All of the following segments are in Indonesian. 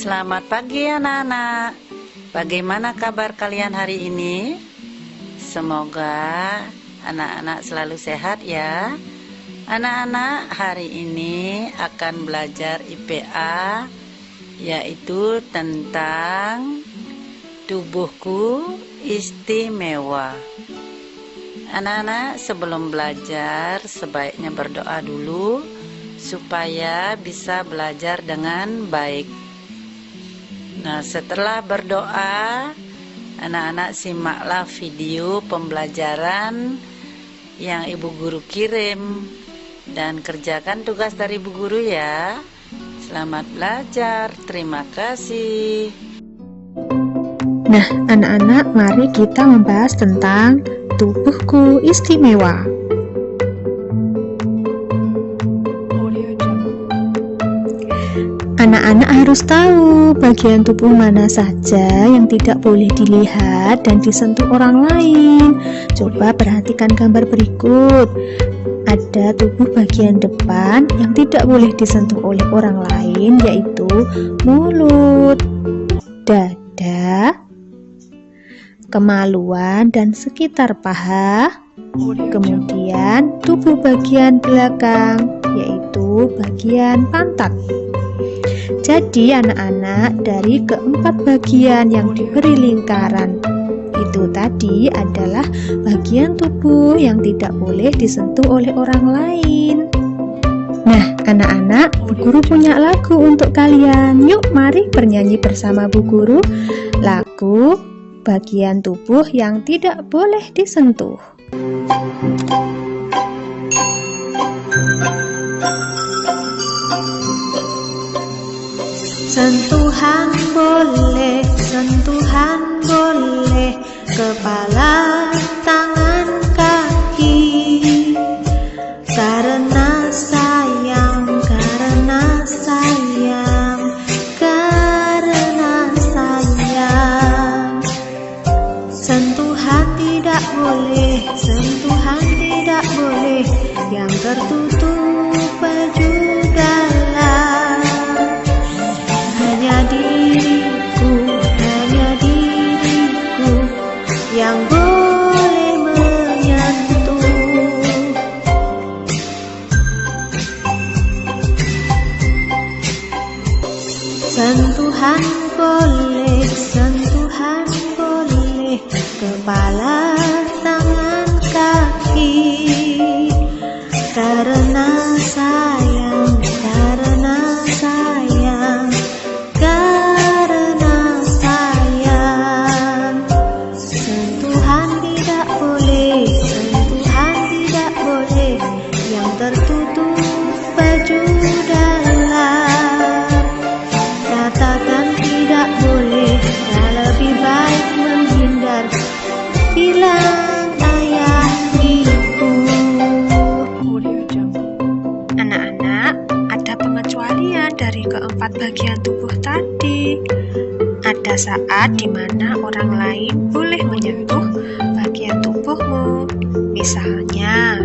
Selamat pagi anak-anak. Bagaimana kabar kalian hari ini? Semoga anak-anak selalu sehat ya. Anak-anak hari ini akan belajar IPA, yaitu tentang tubuhku istimewa. Anak-anak sebelum belajar sebaiknya berdoa dulu supaya bisa belajar dengan baik. Nah, setelah berdoa, anak-anak simaklah video pembelajaran yang ibu guru kirim dan kerjakan tugas dari ibu guru ya. Selamat belajar, terima kasih. Nah, anak-anak, mari kita membahas tentang tubuhku istimewa. Anak-anak harus tahu bagian tubuh mana saja yang tidak boleh dilihat dan disentuh orang lain. Coba perhatikan gambar berikut. Ada tubuh bagian depan yang tidak boleh disentuh oleh orang lain, yaitu mulut, dada, kemaluan dan sekitar paha. Kemudian tubuh bagian belakang, yaitu bagian pantat. Jadi anak-anak, dari keempat bagian yang diberi lingkaran itu tadi adalah bagian tubuh yang tidak boleh disentuh oleh orang lain. Nah anak-anak, Bu Guru punya lagu untuk kalian. Yuk mari bernyanyi bersama Bu Guru lagu bagian tubuh yang tidak boleh disentuh. Sentuhan boleh, kepala, tangan, kaki. Karena sayang. Sentuhan tidak boleh, yang tertutup baju dalam. Hanya diriku yang boleh menyentuh. Sentuhan boleh, kepala, tangan, kaki. Karena sayang. Sentuhan tidak boleh, yang tertutup baju dalam. Katakan tidak boleh, dan lebih baik menghindar. Bilang ayah, ibu. Anak-anak, ada pengecualian dari keempat bagian tubuh tadi. Ada saat di mana orang lain boleh menyentuh bagian tubuhmu. Misalnya,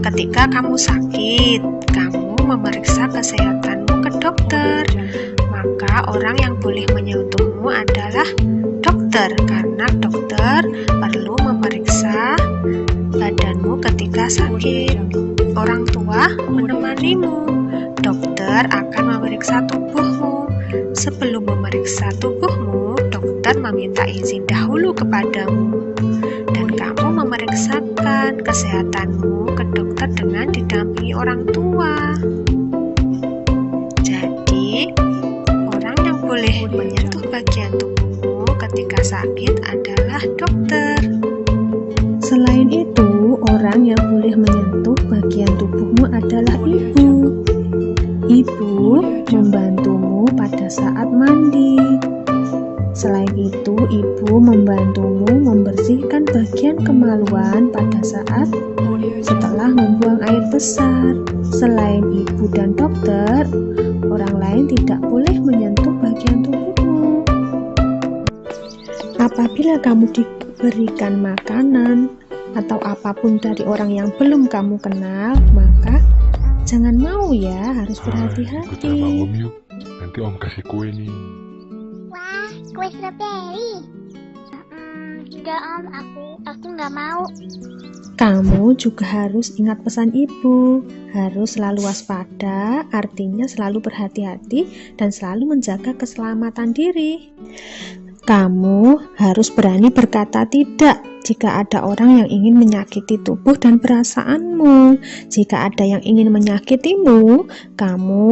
ketika kamu sakit, kamu memeriksa kesehatanmu ke dokter, maka orang yang boleh menyentuhmu adalah dokter, karena dokter perlu memeriksa badanmu ketika sakit. Orang tua menemanimu, dokter akan memeriksa tubuhmu. Sebelum memeriksa tubuhmu, dokter meminta izin dahulu kepadamu, dan kamu memeriksakan kesehatanmu ke dokter dengan didampingi orang tua. Jadi, orang yang boleh menyentuh bagian tubuhmu ketika sakit adalah dokter. Selain itu, orang yang boleh menyentuh bagian tubuhmu adalah ibu. Ibu membantumu pada saat mandi. Selain itu, ibu membantumu membersihkan bagian kemaluan pada saat setelah membuang air besar. Selain ibu dan dokter, orang lain tidak boleh menyentuh bagian tubuhmu. Apabila kamu diberikan makanan atau apapun dari orang yang belum kamu kenal, maka Jangan mau ya, harus Ikut sama berhati-hati. Om yuk. Nanti Om kasih kue nih. Wah, kue strawberry. Enggak Om, aku nggak mau. Kamu juga harus ingat pesan ibu. Harus selalu waspada, artinya selalu berhati-hati dan selalu menjaga keselamatan diri. Kamu harus berani berkata tidak jika ada orang yang ingin menyakiti tubuh dan perasaanmu. Jika ada yang ingin menyakitimu, kamu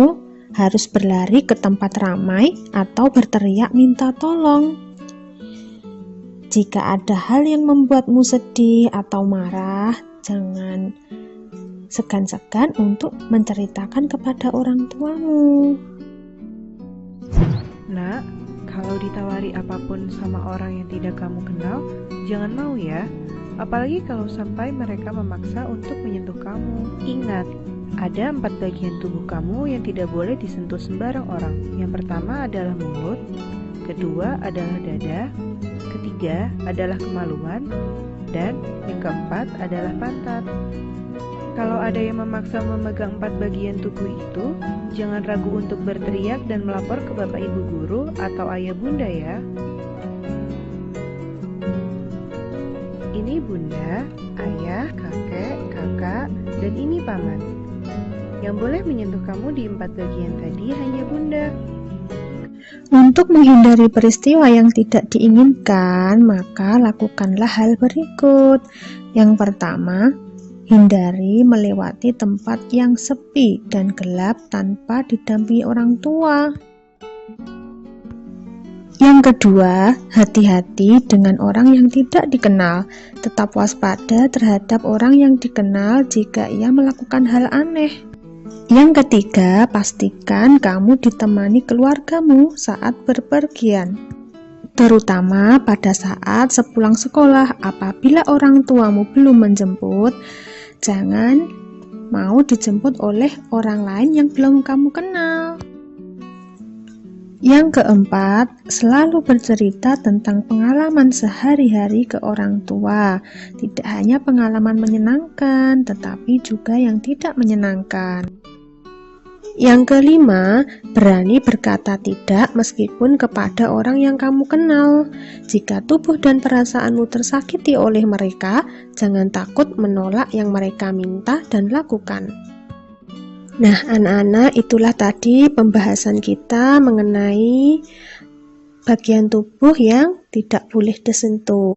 harus berlari ke tempat ramai atau berteriak minta tolong. Jika ada hal yang membuatmu sedih atau marah, jangan segan-segan untuk menceritakan kepada orang tuamu. Nak, kalau ditawari apapun sama orang yang tidak kamu kenal, jangan mau ya. Apalagi kalau sampai mereka memaksa untuk menyentuh kamu. Ingat, ada 4 bagian tubuh kamu yang tidak boleh disentuh sembarang orang. Yang pertama adalah mulut, kedua adalah dada, ketiga adalah kemaluan, dan yang keempat adalah pantat. Kalau ada yang memaksa memegang 4 bagian tubuh itu, jangan ragu untuk berteriak dan melapor ke bapak ibu guru atau ayah bunda ya. Ini bunda, ayah, kakek, kakak, dan ini paman. Yang boleh menyentuh kamu di 4 bagian tadi hanya bunda. Untuk menghindari peristiwa yang tidak diinginkan, maka lakukanlah hal berikut. Yang pertama, hindari melewati tempat yang sepi dan gelap tanpa didampingi orang tua. Yang kedua, hati-hati dengan orang yang tidak dikenal. Tetap waspada terhadap orang yang dikenal jika ia melakukan hal aneh. Yang ketiga, pastikan kamu ditemani keluargamu saat berpergian, terutama pada saat sepulang sekolah. Apabila orang tuamu belum menjemput, jangan mau dijemput oleh orang lain yang belum kamu kenal. Yang keempat, selalu bercerita tentang pengalaman sehari-hari ke orang tua. Tidak hanya pengalaman menyenangkan, tetapi juga yang tidak menyenangkan. Yang kelima, berani berkata tidak meskipun kepada orang yang kamu kenal. Jika tubuh dan perasaanmu tersakiti oleh mereka, jangan takut menolak yang mereka minta dan lakukan. Nah, anak-anak, itulah tadi pembahasan kita mengenai bagian tubuh yang tidak boleh disentuh.